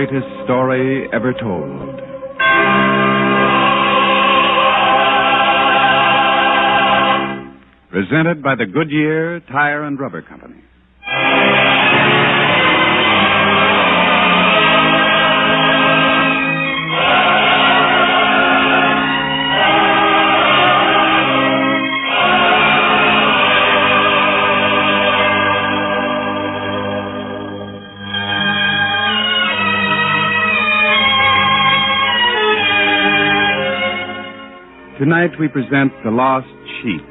greatest story ever told. Presented by the Goodyear Tire and Rubber Company. Tonight we present The Lost Sheep,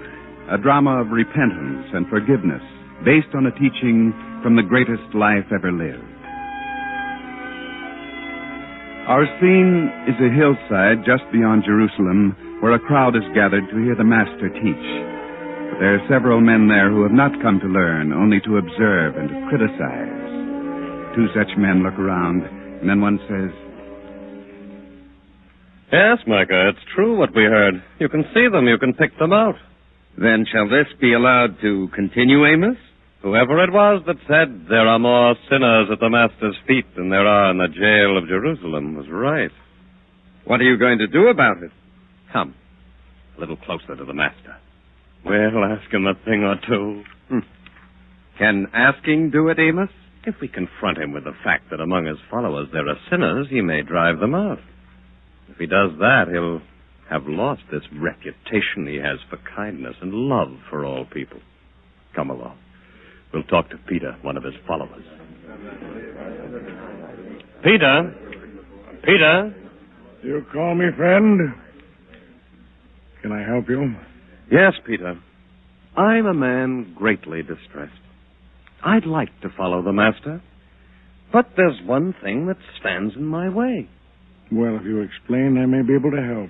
a drama of repentance and forgiveness based on a teaching from the greatest life ever lived. Our scene is a hillside just beyond Jerusalem where a crowd is gathered to hear the Master teach. But there are several men there who have not come to learn, only to observe and to criticize. Two such men look around, and then one says, "Yes, Micah, it's true what we heard. You can see them, you can pick them out." Then shall this be allowed to continue, Amos? Whoever it was that said there are more sinners at the Master's feet than there are in the jail of Jerusalem was right. What are you going to do about it? Come, a little closer to the Master. We'll ask him a thing or two. Can asking do it, Amos? If we confront him with the fact that among his followers there are sinners, he may drive them out. If he does that, he'll have lost this reputation he has for kindness and love for all people. Come along. We'll talk to Peter, one of his followers. Peter? Peter? You call me friend? Can I help you? Yes, Peter. I'm a man greatly distressed. I'd like to follow the Master, but there's one thing that stands in my way. Well, if you explain, I may be able to help.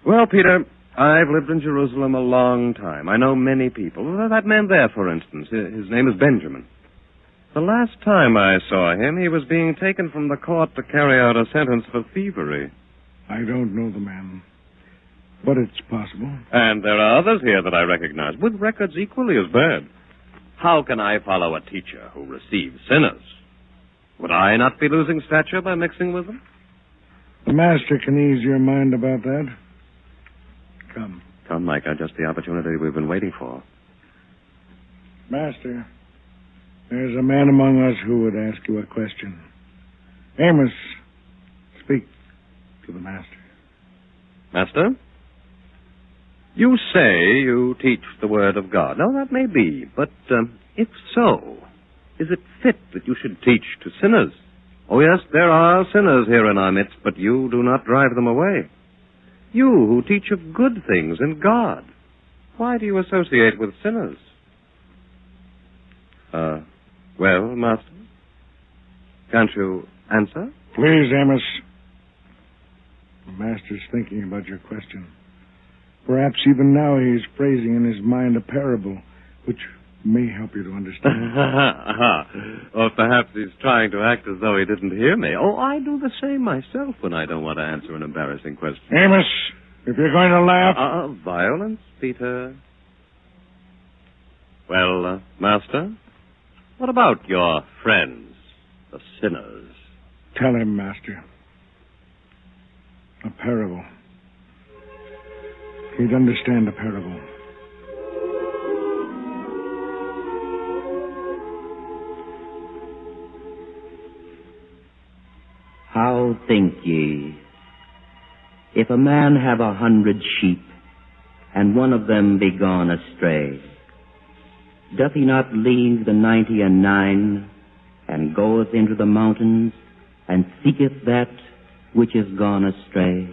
Well, Peter, I've lived in Jerusalem a long time. I know many people. That man there, for instance, his name is Benjamin. The last time I saw him, he was being taken from the court to carry out a sentence for thievery. I don't know the man, but it's possible. And there are others here that I recognize, with records equally as bad. How can I follow a teacher who receives sinners? Would I not be losing stature by mixing with them? The Master can ease your mind about that. Come. Come, Micah, just the opportunity we've been waiting for. Master, there's a man among us who would ask you a question. Amos, speak to the Master. Master? You say you teach the Word of God. Now, that may be, but if so, is it fit that you should teach to sinners? Oh, yes, there are sinners here in our midst, but you do not drive them away. You who teach of good things in God, why do you associate with sinners? Well, Master, can't you answer? Please, Amos. The Master's thinking about your question. Perhaps even now he's phrasing in his mind a parable, which may help you to understand. Or perhaps he's trying to act as though he didn't hear me. Oh, I do the same myself when I don't want to answer an embarrassing question. Amos, if you're going to laugh... Violence, Peter. Well, Master, what about your friends, the sinners? Tell him, Master. A parable. He'd understand a parable. How think ye, if a man have 100 sheep, and one of them be gone astray, doth he not leave the 99, and goeth into the mountains, and seeketh that which is gone astray?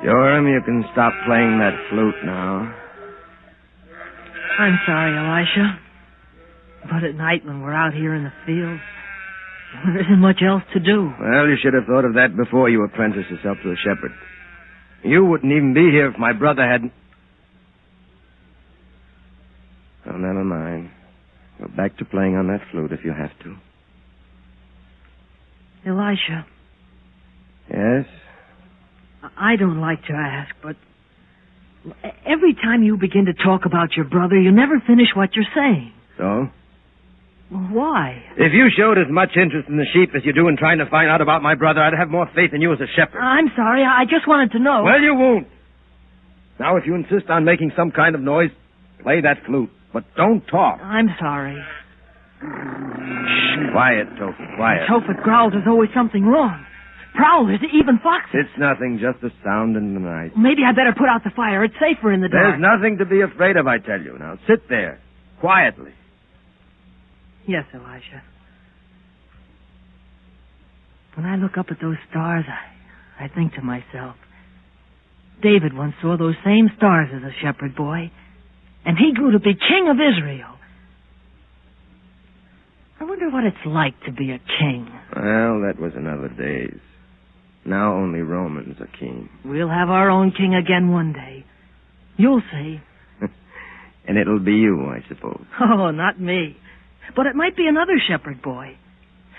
Joram, you can stop playing that flute now. I'm sorry, Elisha. But at night when we're out here in the fields, there isn't much else to do. Well, you should have thought of that before you apprenticed yourself to a shepherd. You wouldn't even be here if my brother hadn't... Oh, never mind. Go back to playing on that flute if you have to. Elisha, Yes? I don't like to ask, but every time you begin to talk about your brother, you never finish what you're saying. So? Why? If you showed as much interest in the sheep as you do in trying to find out about my brother, I'd have more faith in you as a shepherd. I'm sorry. I just wanted to know. Well, you won't. Now, if you insist on making some kind of noise, play that flute. But don't talk. I'm sorry. Quiet, Tophet, quiet. Tophet growls there's always something wrong. Prowlers, even foxes. It's nothing, just a sound in the night. Maybe I better put out the fire. It's safer in the dark. There's nothing to be afraid of, I tell you. Now, sit there, quietly. Yes, Elisha. When I look up at those stars, I think to myself, David once saw those same stars as a shepherd boy, and he grew to be king of Israel. I wonder what it's like to be a king. Well, that was in other days. Now only Romans are king. We'll have our own king again one day. You'll see. And it'll be you, I suppose. Oh, not me. But it might be another shepherd boy.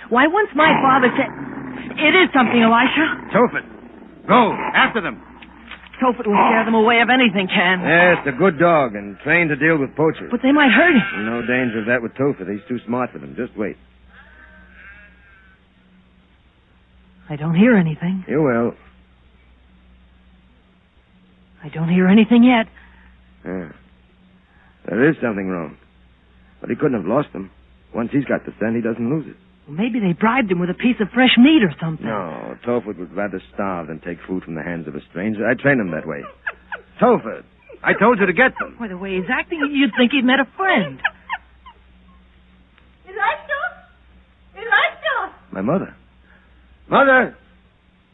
Why, once my father said... It is something, Elisha. Tophet, go, after them. Tophet will scare them away if anything can. Yes, a good dog and trained to deal with poachers. But they might hurt him. No danger of that with Tophet. He's too smart for them. Just wait. I don't hear anything. You will. I don't hear anything yet. Yeah. There is something wrong. But he couldn't have lost them. Once he's got the scent, he doesn't lose it. Well, maybe they bribed him with a piece of fresh meat or something. No, Tophet would rather starve than take food from the hands of a stranger. I train him that way. Tophet, I told you to get them. By the way he's acting, you'd think he'd met a friend. Elisha? Elisha! My mother. Mother!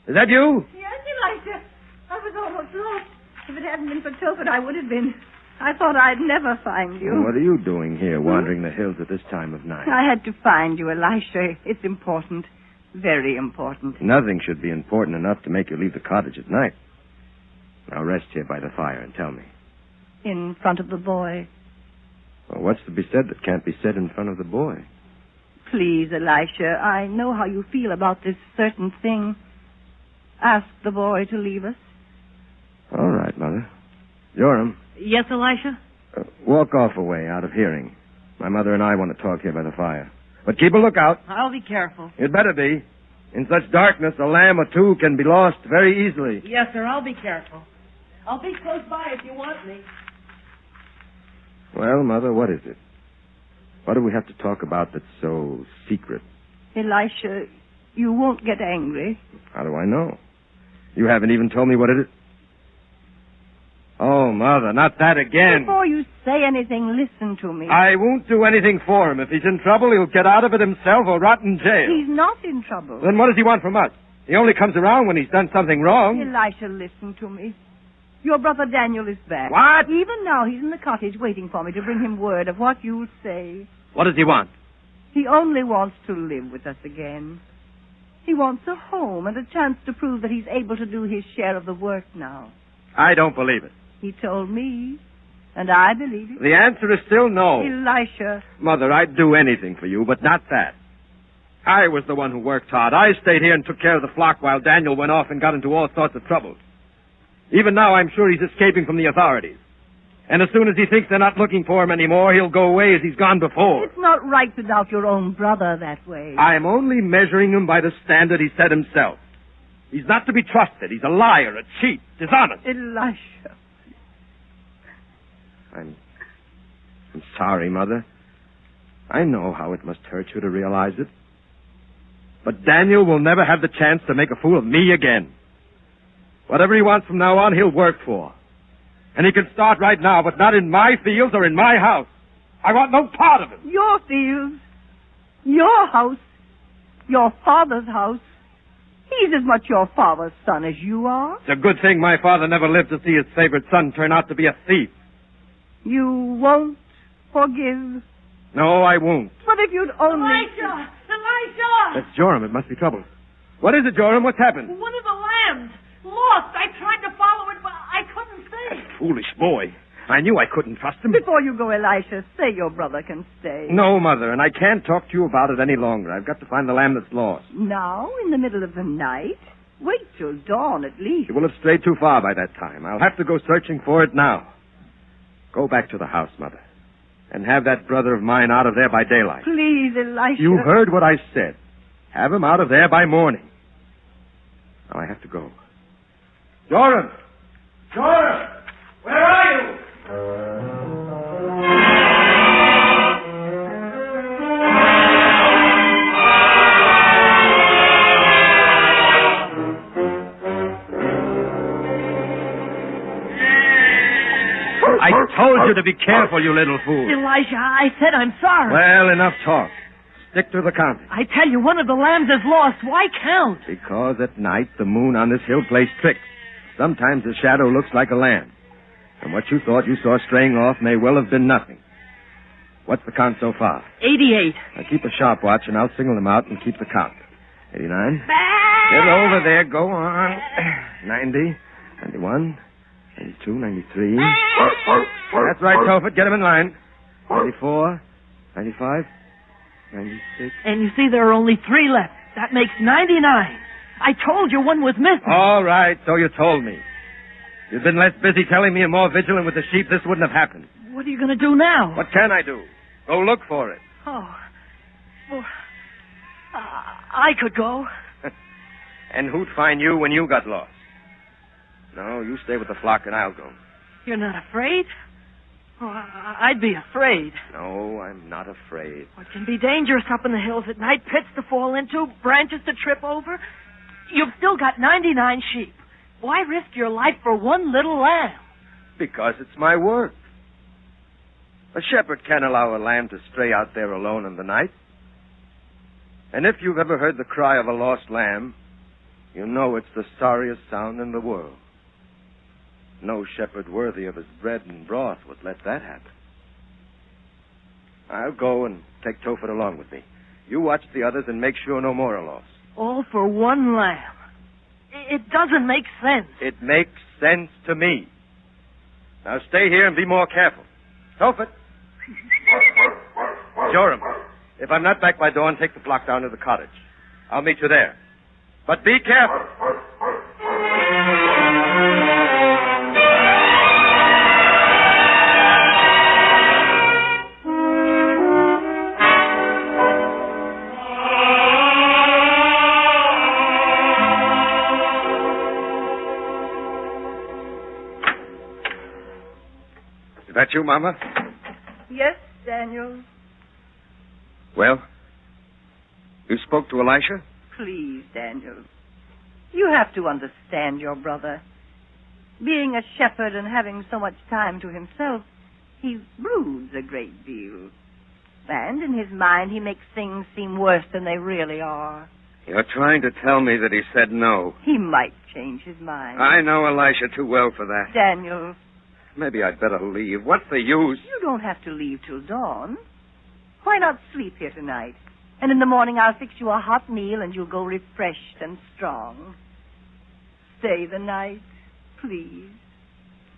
Is that you? Yes, Elisha. I was almost lost. If it hadn't been for Tophet, I would have been. I thought I'd never find you. What are you doing here, wandering the hills at this time of night? I had to find you, Elisha. It's important. Very important. Nothing should be important enough to make you leave the cottage at night. Now rest here by the fire and tell me. In front of the boy. Well, what's to be said that can't be said in front of the boy? Please, Elisha, I know how you feel about this certain thing. Ask the boy to leave us. All right, Mother. Joram. Yes, Elisha? Walk off a way, out of hearing. My mother and I want to talk here by the fire. But keep a lookout. I'll be careful. You'd better be. In such darkness, a lamb or two can be lost very easily. Yes, sir, I'll be careful. I'll be close by if you want me. Well, Mother, what is it? What do we have to talk about that's so secret? Elisha, you won't get angry. How do I know? You haven't even told me what it is. Oh, Mother, not that again. Before you say anything, listen to me. I won't do anything for him. If he's in trouble, he'll get out of it himself or rot in jail. He's not in trouble. Then what does he want from us? He only comes around when he's done something wrong. Elisha, listen to me. Your brother Daniel is back. What? Even now, he's in the cottage waiting for me to bring him word of what you'll say. What does he want? He only wants to live with us again. He wants a home and a chance to prove that he's able to do his share of the work now. I don't believe it. He told me, and I believe it. The answer is still no. Elisha. Mother, I'd do anything for you, but not that. I was the one who worked hard. I stayed here and took care of the flock while Daniel went off and got into all sorts of trouble. Even now, I'm sure he's escaping from the authorities. And as soon as he thinks they're not looking for him anymore, he'll go away as he's gone before. It's not right to doubt your own brother that way. I'm only measuring him by the standard he set himself. He's not to be trusted. He's a liar, a cheat, dishonest. Elisha. I'm sorry, Mother. I know how it must hurt you to realize it. But Daniel will never have the chance to make a fool of me again. Whatever he wants from now on, he'll work for. And he can start right now, but not in my fields or in my house. I want no part of it. Your fields, your house, your father's house. He's as much your father's son as you are. It's a good thing my father never lived to see his favorite son turn out to be a thief. You won't forgive? No, I won't. But if you'd only... Elisha! Elisha! That's Joram. It must be trouble. What is it, Joram? What's happened? One of the lambs. Lost. I tried to follow it, but I couldn't see. Foolish boy. I knew I couldn't trust him. Before you go, Elisha, say your brother can stay. No, Mother, and I can't talk to you about it any longer. I've got to find the lamb that's lost. Now, in the middle of the night? Wait till dawn, at least. It will have strayed too far by that time. I'll have to go searching for it now. Go back to the house, Mother, and have that brother of mine out of there by daylight. Please, Elisha. You heard what I said. Have him out of there by morning. Now I have to go. Joram! Joram! Where are you? I told you to be careful, you little fool. Elisha, I said I'm sorry. Well, enough talk. Stick to the counting. I tell you, one of the lambs is lost. Why count? Because at night the moon on this hill plays tricks. Sometimes the shadow looks like a lamb. And what you thought you saw straying off may well have been nothing. What's the count so far? 88. Now keep a sharp watch and I'll single them out and keep the count. 89. Get over there. Go on. 90. 91. 92. 93. That's right, Tophet. Get him in line. 94. 95. 96. And you see, there are only 3 left. That makes 99. I told you one was missing. All right, so you told me. If you'd been less busy telling me and more vigilant with the sheep, this wouldn't have happened. What are you going to do now? What can I do? Go look for it. Oh. Well, I could go. And who'd find you when you got lost? No, you stay with the flock and I'll go. You're not afraid? Oh, I'd be afraid. No, I'm not afraid. It can be dangerous up in the hills at night. Pits to fall into, branches to trip over. You've still got 99 sheep. Why risk your life for one little lamb? Because it's my work. A shepherd can't allow a lamb to stray out there alone in the night. And if you've ever heard the cry of a lost lamb, you know it's the sorriest sound in the world. No shepherd worthy of his bread and broth would let that happen. I'll go and take Tophet along with me. You watch the others and make sure no more are lost. All for one lamb. It doesn't make sense. It makes sense to me. Now stay here and be more careful. Tophet. Joram, if I'm not back by dawn, take the flock down to the cottage. I'll meet you there. But be careful. Is that you, Mama? Yes, Daniel. Well, you spoke to Elisha? Please, Daniel. You have to understand your brother. Being a shepherd and having so much time to himself, he broods a great deal. And in his mind, he makes things seem worse than they really are. You're trying to tell me that he said no. He might change his mind. I know Elisha too well for that. Daniel. Maybe I'd better leave. What's the use? You don't have to leave till dawn. Why not sleep here tonight? And in the morning I'll fix you a hot meal and you'll go refreshed and strong. Stay the night, please.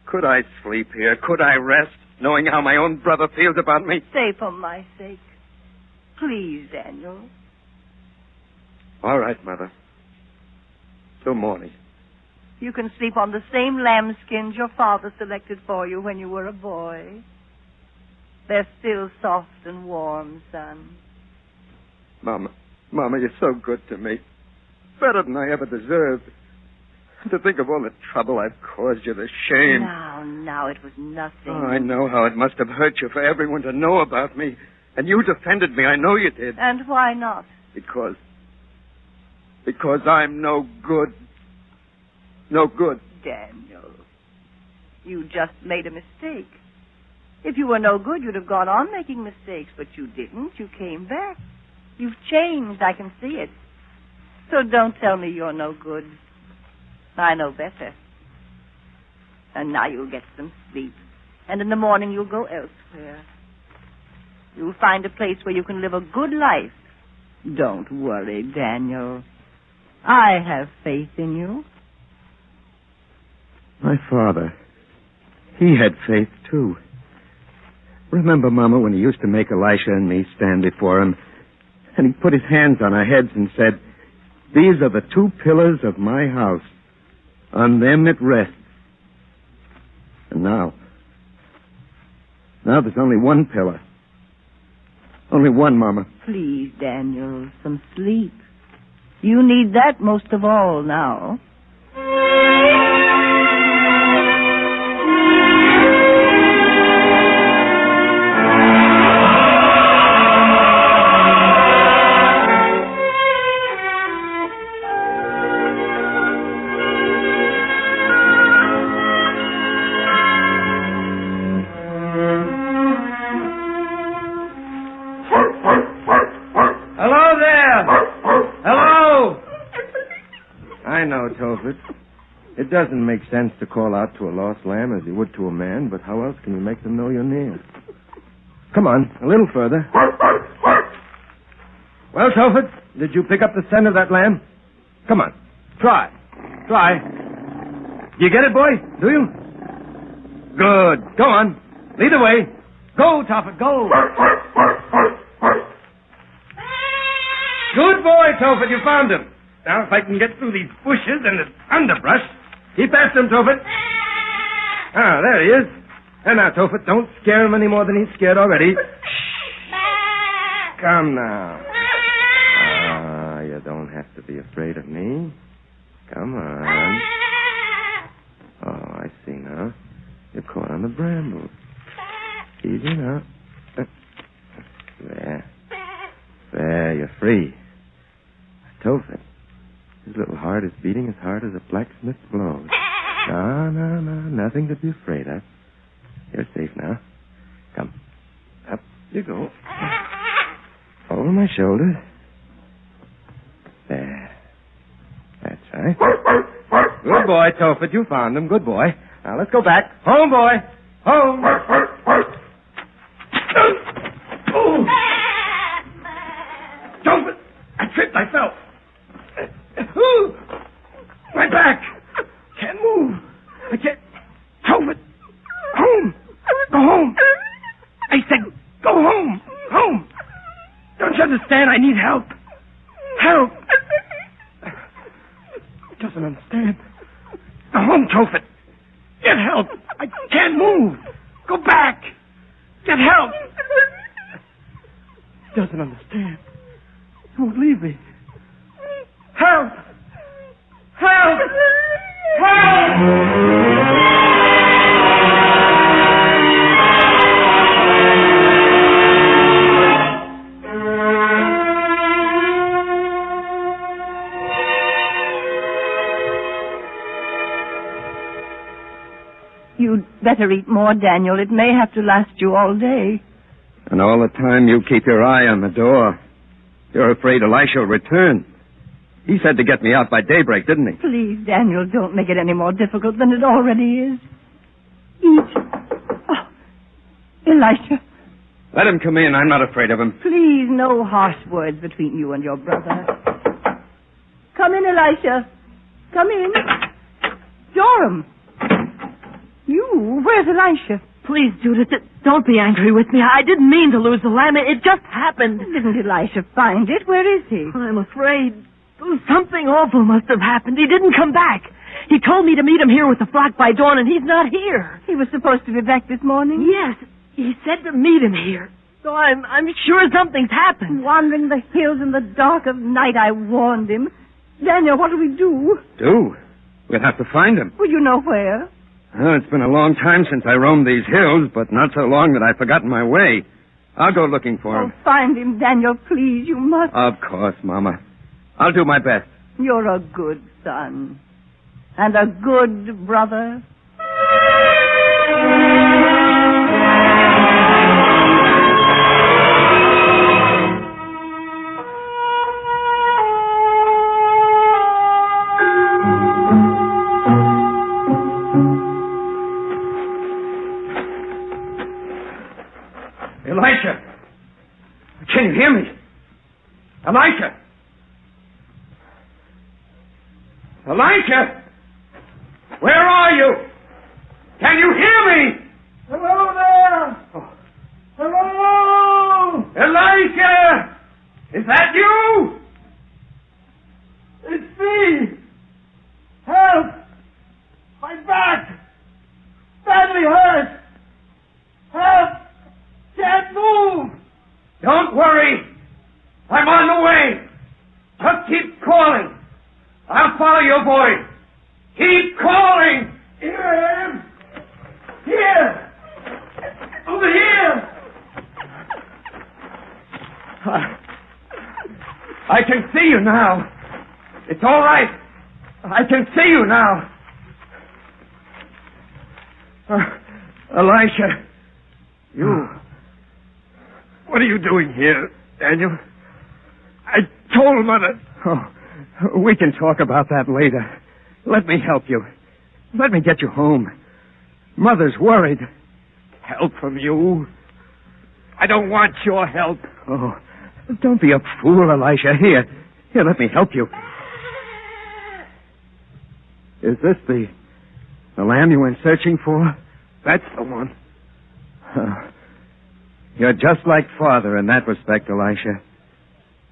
Could I sleep here? Could I rest, knowing how my own brother feels about me? Stay for my sake. Please, Daniel. All right, Mother. Till morning. You can sleep on the same lambskins your father selected for you when you were a boy. They're still soft and warm, son. Mama, you're so good to me. Better than I ever deserved. To think of all the trouble I've caused you, the shame. Now, it was nothing. Oh, I know how it must have hurt you for everyone to know about me. And you defended me. I know you did. And why not? Because I'm no good. No good. Daniel, you just made a mistake. If you were no good, you'd have gone on making mistakes, but you didn't. You came back. You've changed. I can see it. So don't tell me you're no good. I know better. And now you'll get some sleep. And in the morning you'll go elsewhere. You'll find a place where you can live a good life. Don't worry, Daniel. I have faith in you. My father. He had faith, too. Remember, Mama, when he used to make Elisha and me stand before him, and he put his hands on our heads and said, "These are the 2 pillars of my house. On them it rests." And now there's only 1 pillar. Only 1, Mama. Please, Daniel, some sleep. You need that most of all now. Hello there! Hello! I know, Tophet. It doesn't make sense to call out to a lost lamb as you would to a man, but how else can you make them know you're near? Come on, a little further. Well, Tophet, did you pick up the scent of that lamb? Come on, try. Do you get it, boy? Do you? Good. Go on. Lead the way. Go, Tophet, go. Good boy, Tophet, you found him. Now, if I can get through these bushes and this underbrush. Keep after him, Tophet. Ah, there he is. And now, Tophet, don't scare him any more than he's scared already. Come now. Ah, you don't have to be afraid of me. Come on. Oh, I see now. You're caught on the brambles. Easy now. There, you're free. Tophet, his little heart is beating as hard as a blacksmith's blows. No, nothing to be afraid of. You're safe now. Come. Up you go. Over my shoulders. There. That's right. Good boy, Tophet. You found him. Good boy. Now, let's go back. Home, boy. Home. Oh. Tophet, I tripped. I fell. My back. Can't move. I can't. Tophet. Home. Go home. I said, go home. Home. Don't you understand? I need help. Help. He doesn't understand. Go home, Tophet. Get help. I can't move. Go back. Get help. He doesn't understand. He won't leave me. Help. Help. Help. You'd better eat more, Daniel. It may have to last you all day. And all the time you keep your eye on the door. You're afraid Elisha will return. He said to get me out by daybreak, didn't he? Please, Daniel, don't make it any more difficult than it already is. Eat. Oh, Elisha. Let him come in. I'm not afraid of him. Please, no harsh words between you and your brother. Come in, Elisha. Come in. Joram. You? Where's Elisha? Please, Judith, don't be angry with me. I didn't mean to lose the lamb. It just happened. Didn't Elisha find it? Where is he? I'm afraid something awful must have happened. He didn't come back. He told me to meet him here with the flock by dawn, and he's not here. He was supposed to be back this morning? Yes. He said to meet him here. So I'm sure something's happened. Wandering the hills in the dark of night, I warned him. Daniel, what do we do? Do? We'll have to find him. Well, you know where. Well, it's been a long time since I roamed these hills, but not so long that I've forgotten my way. I'll go looking for him. Find him, Daniel, please. You must. Of course, Mama. I'll do my best. You're a good son. And a good brother. Elisha! Can you hear me? Elisha! Elisha! Where are you? Can you hear me? Hello there! Hello! Elisha! Is that you? It's me! Help! My back! Badly hurt! Help! Can't move! Don't worry. I'm on the way. Just keep calling. I'll follow your voice. Keep calling. Here I am! Here! Over here! I can see you now. It's all right. I can see you now. Elisha, you... What are you doing here, Daniel? I told Mother... Oh, we can talk about that later. Let me help you. Let me get you home. Mother's worried. Help from you? I don't want your help. Oh, don't be a fool, Elisha. Here, let me help you. Is this the lamb you went searching for? That's the one. You're just like Father in that respect, Elisha.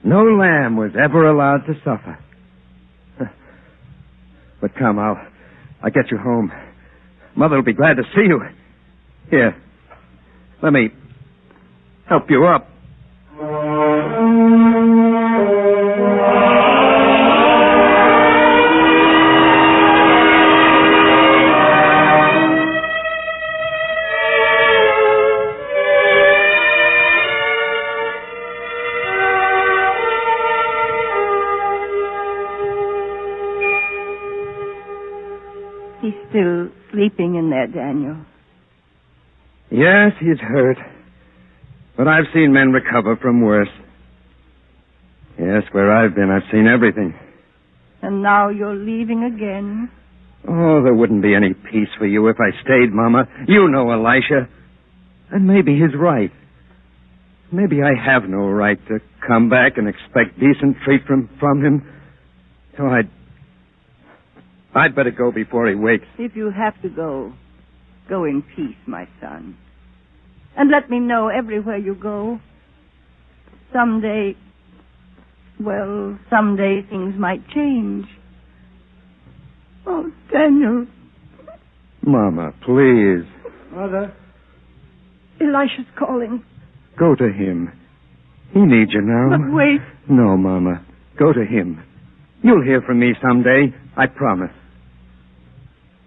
No lamb was ever allowed to suffer. But come, I'll get you home. Mother will be glad to see you. Here, let me help you up. He's still sleeping in there, Daniel. Yes, he's hurt. But I've seen men recover from worse. Yes, where I've been, I've seen everything. And now you're leaving again. Oh, there wouldn't be any peace for you if I stayed, Mama. You know Elisha. And maybe he's right. Maybe I have no right to come back and expect decent treatment from him. So I'd better go before he wakes. If you have to go, go in peace, my son. And let me know everywhere you go. Someday things might change. Oh, Daniel. Mama, please. Mother? Elisha's calling. Go to him. He needs you now. But wait. No, Mama. Go to him. You'll hear from me someday. I promise.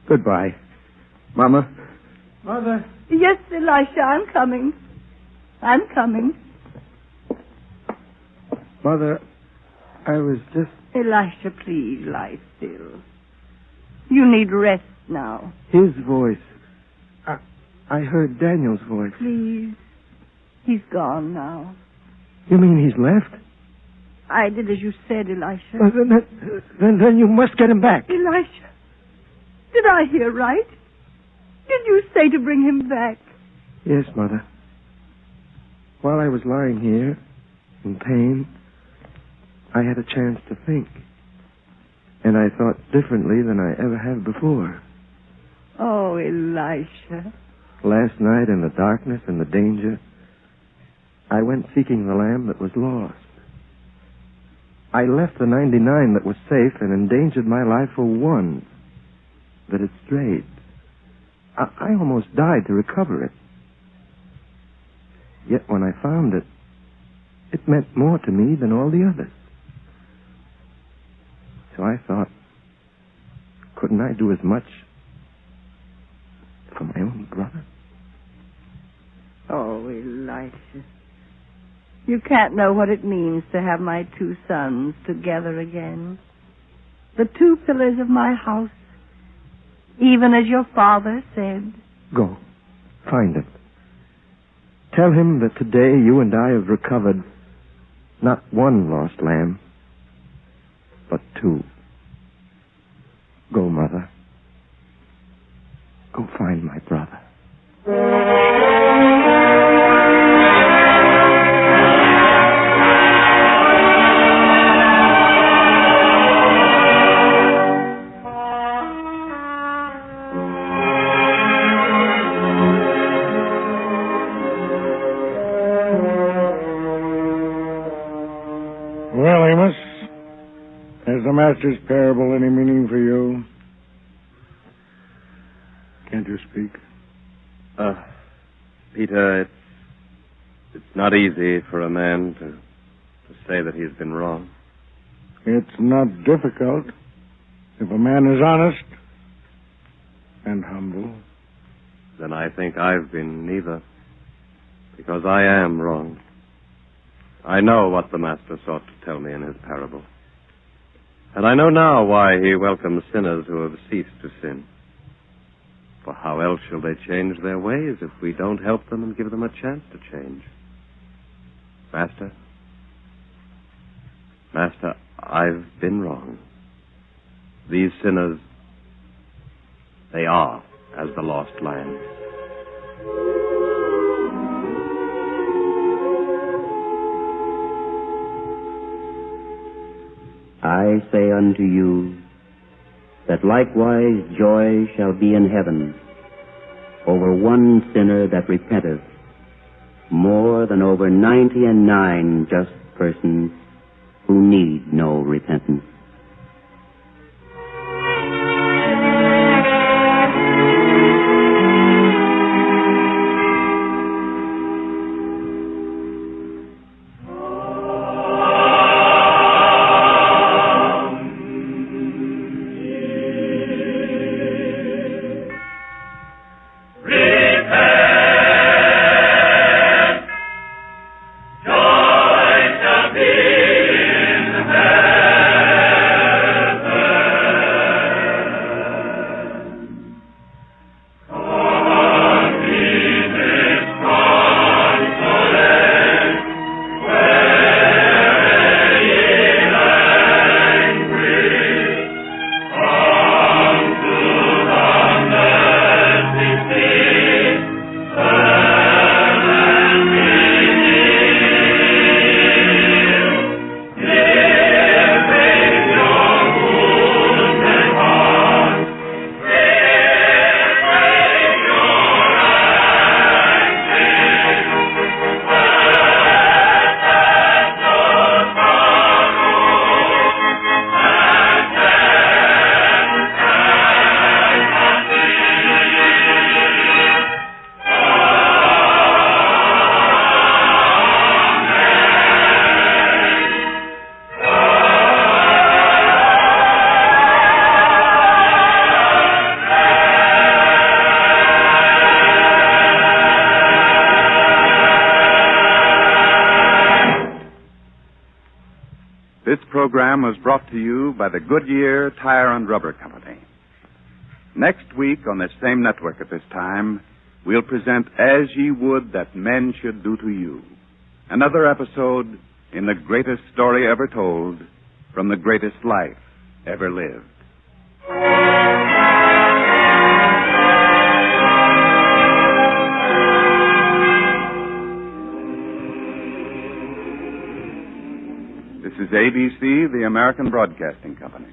Goodbye. Mama? Mother? Yes, Elisha, I'm coming. I'm coming. Mother, I was just... Elisha, please lie still. You need rest now. His voice. I heard Daniel's voice. Please. He's gone now. You mean he's left? I did as you said, Elisha. Then you must get him back. Elisha, did I hear right? Did you say to bring him back? Yes, Mother. While I was lying here, in pain, I had a chance to think. And I thought differently than I ever have before. Oh, Elisha. Last night, in the darkness and the danger, I went seeking the lamb that was lost. I left the 99 that was safe and endangered my life for one that had strayed. I almost died to recover it. Yet when I found it, it meant more to me than all the others. So I thought, couldn't I do as much for my own brother? Oh, Elisha. You can't know what it means to have my two sons together again. The two pillars of my house, even as your father said. Go. Find him. Tell him that today you and I have recovered not one lost lamb, but two. Go, Mother. Go find my brother. Has the Master's parable any meaning for you? Can't you speak? Peter, it's not easy for a man to say that he's been wrong. It's not difficult if a man is honest and humble. Then I think I've been neither, because I am wrong. I know what the Master sought to tell me in his parable. And I know now why he welcomes sinners who have ceased to sin. For how else shall they change their ways if we don't help them and give them a chance to change? Master, I've been wrong. These sinners, they are as the lost lamb. I say unto you that likewise joy shall be in heaven over one sinner that repenteth, more than over 99 just persons who need no repentance. This program was brought to you by the Goodyear Tire and Rubber Company. Next week on this same network at this time, we'll present As Ye Would That Men Should Do to You, another episode in the greatest story ever told from the greatest life ever lived. This is ABC, the American Broadcasting Company.